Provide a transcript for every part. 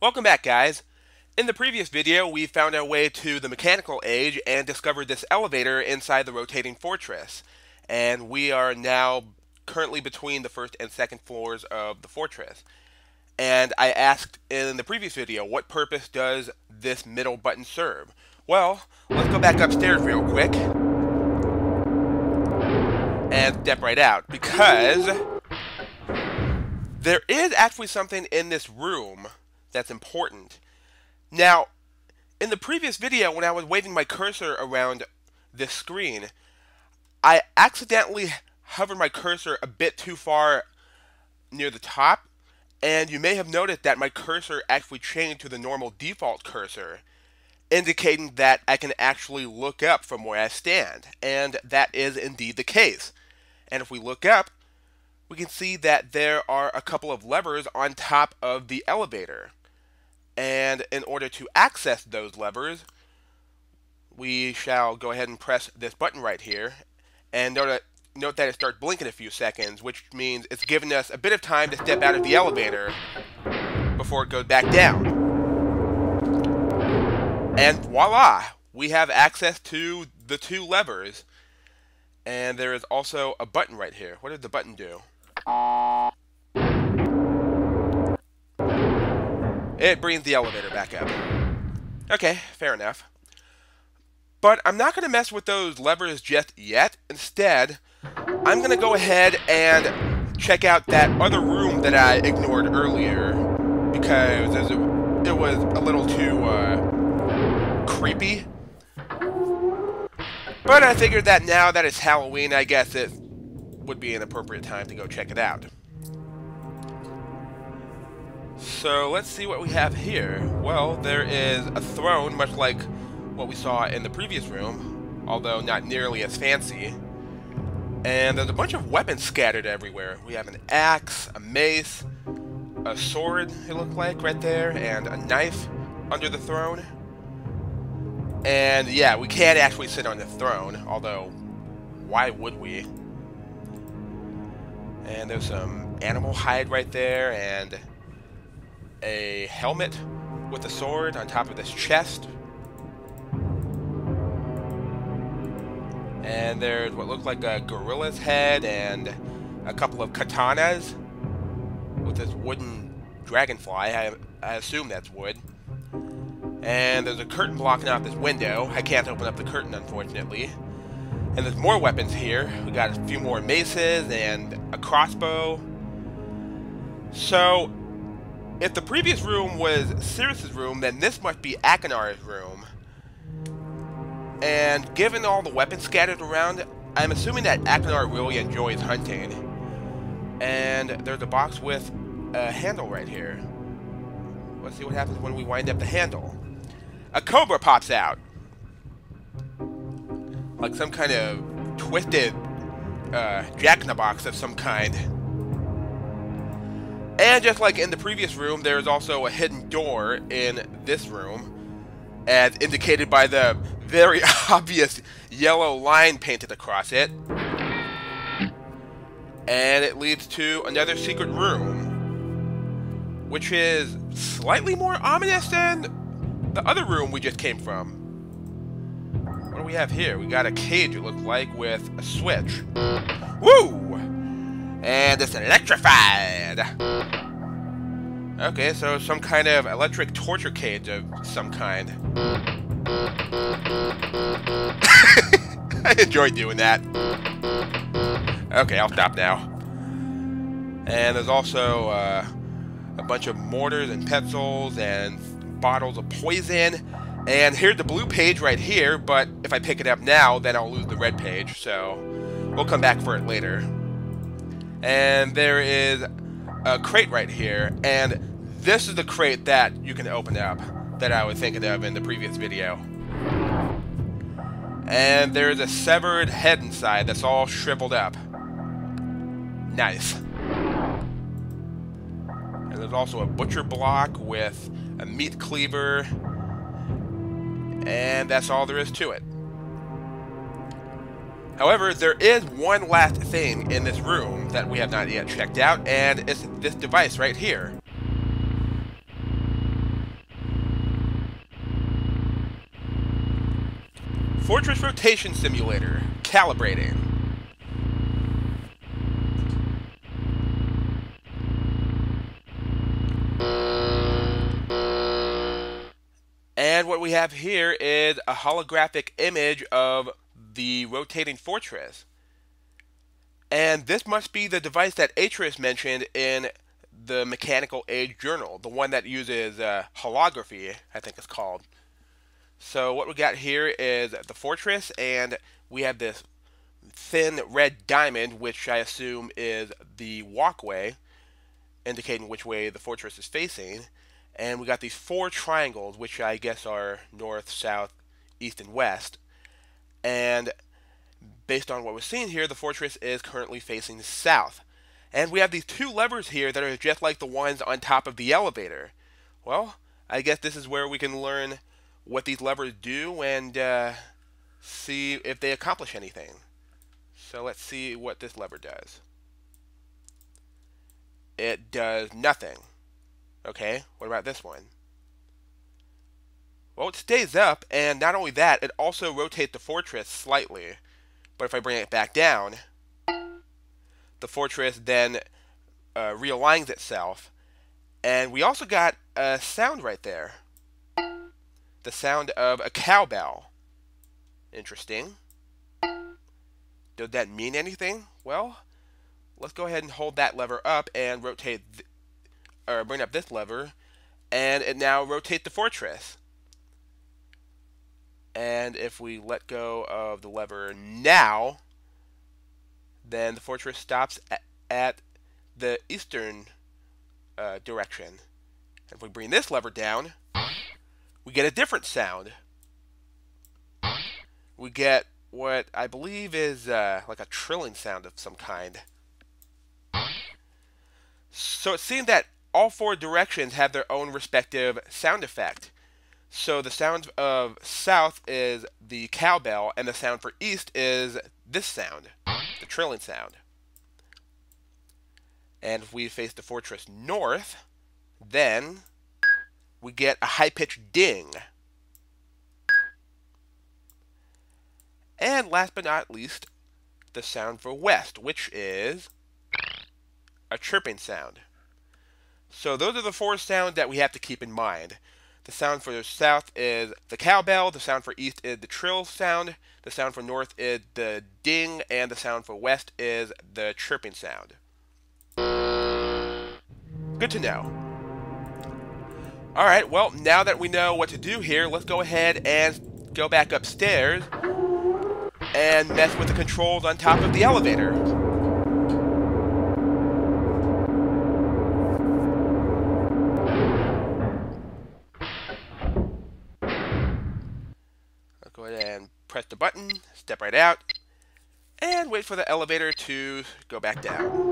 Welcome back, guys. In the previous video, we found our way to the mechanical age and discovered this elevator inside the rotating fortress. And we are now currently between the first and second floors of the fortress. And I asked in the previous video, what purpose does this middle button serve? Well, let's go back upstairs real quick and step right out, because there is actually something in this room that's important. Now, in the previous video, when I was waving my cursor around this screen, I accidentally hovered my cursor a bit too far near the top, and you may have noticed that my cursor actually changed to the normal default cursor, indicating that I can actually look up from where I stand, and that is indeed the case. And if we look up, we can see that there are a couple of levers on top of the elevator. And in order to access those levers, we shall go ahead and press this button right here. And note that it starts blinking a few seconds, which means it's giving us a bit of time to step out of the elevator before it goes back down. And voila! We have access to the two levers. And there is also a button right here. What did the button do? It brings the elevator back up. Okay, fair enough. But I'm not going to mess with those levers just yet. Instead, I'm going to go ahead and check out that other room that I ignored earlier, because it was a little too creepy. But I figured that now that it's Halloween, I guess it would be an appropriate time to go check it out. So let's see what we have here. Well, there is a throne, much like what we saw in the previous room, although not nearly as fancy. And there's a bunch of weapons scattered everywhere. We have an axe, a mace, a sword, it looked like, right there, and a knife under the throne. And yeah, we can't actually sit on the throne, although why would we? And there's some animal hide right there, and a helmet with a sword on top of this chest. And there's what looks like a gorilla's head and a couple of katanas with this wooden dragonfly. I assume that's wood. And there's a curtain blocking off this window. I can't open up the curtain, unfortunately. And there's more weapons here. We got a few more maces and a crossbow. So, if the previous room was Cirrus's room, then this must be Akinar's room. And given all the weapons scattered around, I'm assuming that Akinar really enjoys hunting. And there's a box with a handle right here. Let's see what happens when we wind up the handle. A cobra pops out! Like some kind of twisted jack-in-the-box of some kind. And just like in the previous room, there is also a hidden door in this room, as indicated by the very obvious yellow line painted across it. And it leads to another secret room, which is slightly more ominous than the other room we just came from. What do we have here? We got a cage, it looks like, with a switch. Woo! And it's electrified! Okay, so some kind of electric torture cage of some kind. I enjoy doing that. Okay, I'll stop now. And there's also a bunch of mortars and pencils and bottles of poison. And here's the blue page right here, but if I pick it up now, then I'll lose the red page, so we'll come back for it later. And there is a crate right here, and this is the crate that you can open up, that I was thinking of in the previous video. And there's a severed head inside that's all shriveled up. Nice. And there's also a butcher block with a meat cleaver, and that's all there is to it. However, there is one last thing in this room that we have not yet checked out, and it's this device right here. Fortress Rotation Simulator. Calibrating. And what we have here is a holographic image of the rotating fortress. And this must be the device that Atreus mentioned in the Mechanical Age Journal, the one that uses holography, I think it's called. So what we got here is the fortress, and we have this thin red diamond, which I assume is the walkway, indicating which way the fortress is facing. And we got these 4 triangles, which I guess are north, south, east, and west. And based on what we're seeing here, the fortress is currently facing south. And we have these 2 levers here that are just like the ones on top of the elevator. Well, I guess this is where we can learn what these levers do and see if they accomplish anything. So let's see what this lever does. It does nothing. Okay, what about this one? Well, it stays up, and not only that, it also rotates the fortress slightly. But if I bring it back down, the fortress then realigns itself. And we also got a sound right there. The sound of a cowbell. Interesting. Does that mean anything? Well, let's go ahead and hold that lever up and rotate, or bring up this lever, and it now rotates the fortress. And if we let go of the lever now, then the fortress stops at the eastern direction. And if we bring this lever down, we get a different sound. We get what I believe is like a trilling sound of some kind. So it seems that all 4 directions have their own respective sound effect. So the sound of south is the cowbell, and the sound for east is this sound, the trilling sound. And if we face the fortress north, then we get a high-pitched ding. And last but not least, the sound for west, which is a chirping sound. So those are the 4 sounds that we have to keep in mind. The sound for the south is the cowbell, the sound for east is the trill sound, the sound for north is the ding, and the sound for west is the chirping sound. Good to know. Alright, well, now that we know what to do here, let's go ahead and go back upstairs and mess with the controls on top of the elevator. I'll go ahead and press the button, step right out, and wait for the elevator to go back down.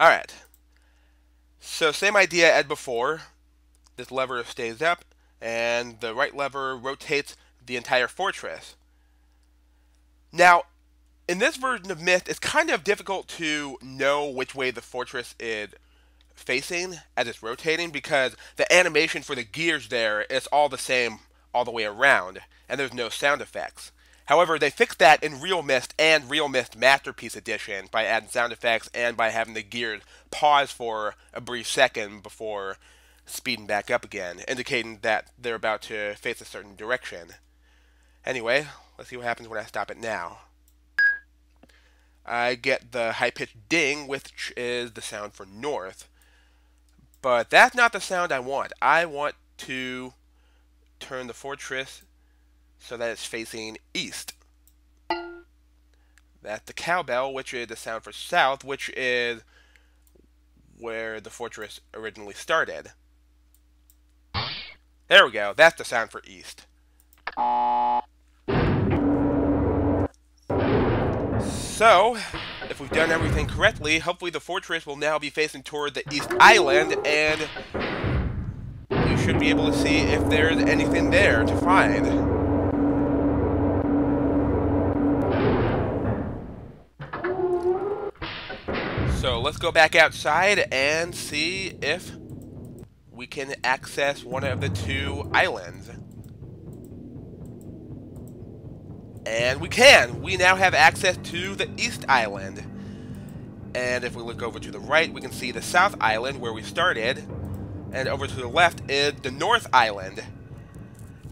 Alright, so same idea as before. This lever stays up, and the right lever rotates the entire fortress. Now, in this version of Myst, it's kind of difficult to know which way the fortress is facing as it's rotating, because the animation for the gears there is all the same all the way around, and there's no sound effects. However, they fixed that in Real Myst and Real Myst Masterpiece Edition by adding sound effects and by having the gears pause for a brief second before speeding back up again, indicating that they're about to face a certain direction. Anyway, let's see what happens when I stop it now. I get the high-pitched ding, which is the sound for north. But that's not the sound I want. I want to turn the fortress so that it's facing east. That's the cowbell, which is the sound for south, which is where the fortress originally started. There we go. That's the sound for east. So, if we've done everything correctly, hopefully the fortress will now be facing toward the east island, and we should be able to see if there's anything there to find. So let's go back outside and see if we can access one of the two islands. And we can! We now have access to the East Island. And if we look over to the right, we can see the South Island where we started. And over to the left is the North Island,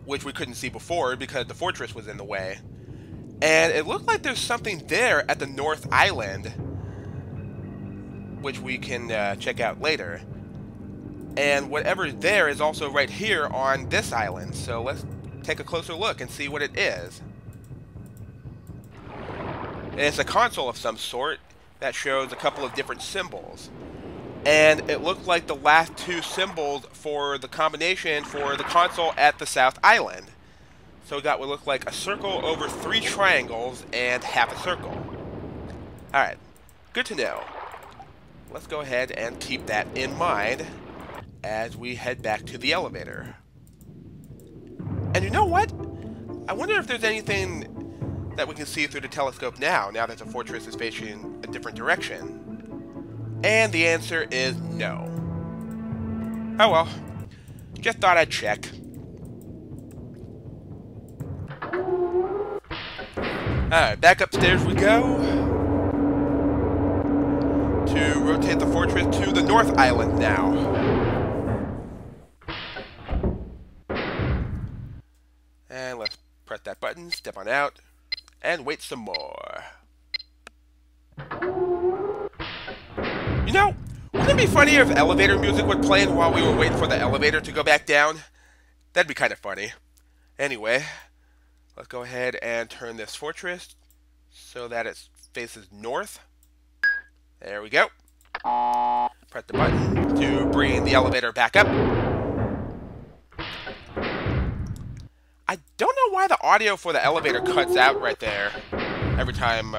which we couldn't see before because the fortress was in the way. And it looked like there's something there at the North Island, which we can check out later. And whatever there is also right here on this island. So let's take a closer look and see what it is. It's a console of some sort that shows a couple of different symbols. And it looked like the last two symbols for the combination for the console at the South Island. So we got what looked like a circle over 3 triangles and half a circle. Alright, good to know. Let's go ahead and keep that in mind as we head back to the elevator. And you know what? I wonder if there's anything that we can see through the telescope now that the fortress is facing a different direction. And the answer is no. Oh well, just thought I'd check. Alright, back upstairs we go to rotate the fortress to the North Island now. And let's press that button, step on out, and wait some more. You know, wouldn't it be funnier if elevator music was playing while we were waiting for the elevator to go back down? That'd be kind of funny. Anyway, let's go ahead and turn this fortress so that it faces north. There we go. Press the button to bring the elevator back up. I don't know why the audio for the elevator cuts out right there every time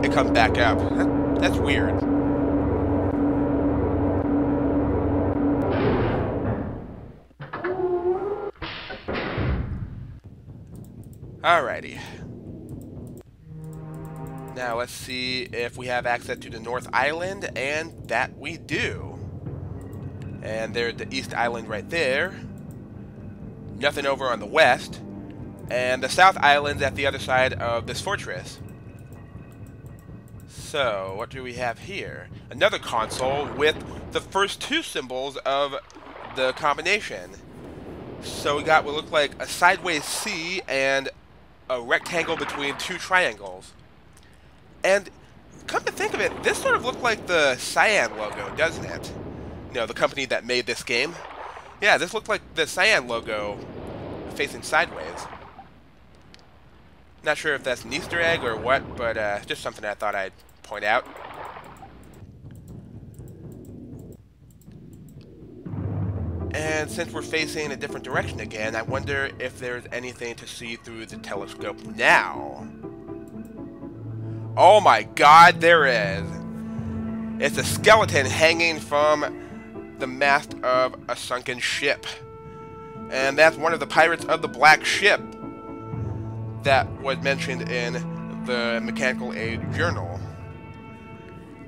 it comes back up. That's weird. Alrighty. Now let's see if we have access to the North Island, and that we do. And there's the East Island right there. Nothing over on the west. And the South Island's at the other side of this fortress. So, what do we have here? Another console with the first 2 symbols of the combination. So we got what looked like a sideways C and a rectangle between 2 triangles. And come to think of it, this sort of looked like the Cyan logo, doesn't it? You know, the company that made this game. Yeah, this looked like the Cyan logo facing sideways. Not sure if that's an Easter egg or what, but just something I thought I'd point out. And since we're facing a different direction again, I wonder if there's anything to see through the telescope now. Oh my god, there is! It's a skeleton hanging from the mast of a sunken ship. And that's one of the pirates of the Black Ship that was mentioned in the Mechanical Age Journal.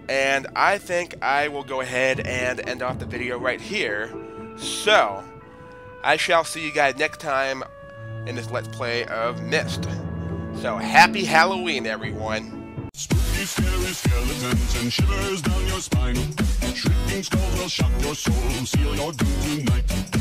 And I think I will go ahead and end off the video right here. So, I shall see you guys next time in this Let's Play of Myst. So, happy Halloween, everyone! Spooky, scary skeletons and shivers down your spine. Shrieking skulls will shock your soul, seal your doom tonight.